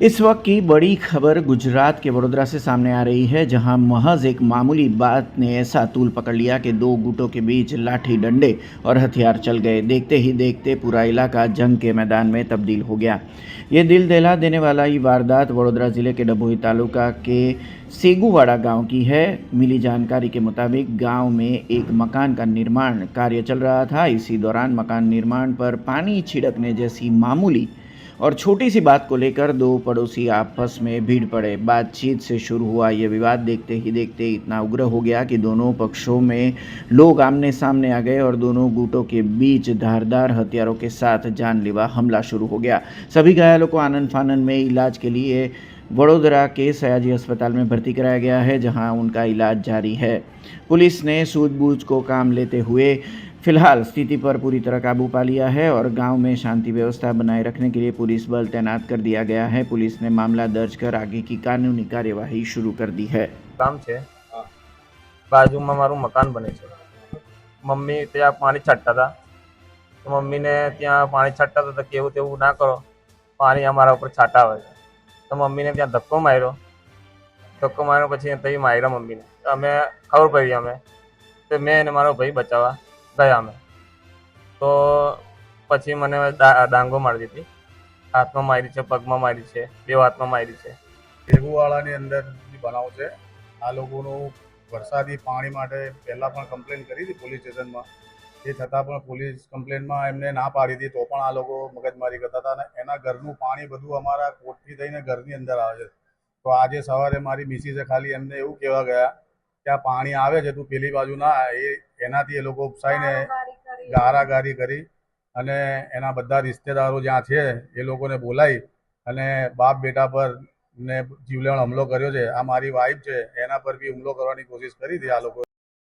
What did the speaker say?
इस वक्त की बड़ी खबर गुजरात के वडोदरा से सामने आ रही है, जहां महज एक मामूली बात ने ऐसा तूल पकड़ लिया कि दो गुटों के बीच लाठी डंडे और हथियार चल गए। देखते ही देखते पूरा इलाका जंग के मैदान में तब्दील हो गया। ये दिल दहला देने वाला ये वारदात वडोदरा ज़िले के डभोई तालुका के सेगुवाड़ा गांव की है। मिली जानकारी के मुताबिक गांव में एक मकान का निर्माण कार्य चल रहा था। इसी दौरान मकान निर्माण पर पानी छिड़कने जैसी मामूली और छोटी सी बात को लेकर दो पड़ोसी आपस में भीड़ पड़े। बातचीत से शुरू हुआ यह विवाद देखते ही देखते इतना उग्र हो गया कि दोनों पक्षों में लोग आमने सामने आ गए और दोनों गुटों के बीच धारदार हथियारों के साथ जानलेवा हमला शुरू हो गया। सभी घायलों को आनन फानन में इलाज के लिए वडोदरा के सयाजी अस्पताल में भर्ती कराया गया है, जहां उनका इलाज जारी है। पुलिस ने सूझबूझ को काम लेते हुए फिलहाल स्थिति पर पूरी तरह काबू पा लिया है और गांव में शांति व्यवस्था बनाए रखने के लिए पुलिस बल तैनात कर दिया गया है। पुलिस ने मामला दर्ज कर आगे की कानूनी कार्यवाही शुरू कर दी है। काम छे बाजू में मारू मकान बने छे। मम्मी त्या पानी छाटता था तो मम्मी ने त्या पानी छाटता था तो केवू तेवू ना करो, पानी अमारा ऊपर छाटा आवे तो मम्मी ने त्या धक्को मार्यो पछी तई मार्या मम्मी ने। तो अमे खबर पड़ी अमे तो मैं मारो भाई बचावा गया अमे तो पछी मने डांगो मारी दीधी। हाथ में मारी है, पग में मारी है, बे हाथ में मारी है। સેગુવાળાની અંદર જે બનાવ છે આ લોકોનું વરસાદી પાણી માટે પહેલાં પણ કમ્પ્લેન કરી હતી પોલીસ સ્ટેશનમાં, એ છતાં પણ પોલીસ કમ્પ્લેનમાં એમને ના પાડી હતી તો પણ આ લોકો મગજમારી કરતા હતા અને એના ઘરનું પાણી બધું અમારા કોઠી થઈને ઘરની અંદર આવે છે। તો આજે સવારે મારી મિસિસે ખાલી એમને એવું કહેવા ગયા કે આ પાણી આવે છે તું પેલી બાજુ ના એનાથી એ લોકો ઉપસાઈને ગારાગારી કરી અને એના બધા રિશ્તેદારો જ્યાં છે એ લોકોને બોલાવી અને બાપ બેટા પર ને જીવલેણ હુમલો કર્યો છે। આ મારી વાઈફ છે એના પર બી હુમલો કરવાની કોશિશ કરી હતી આ લોકો।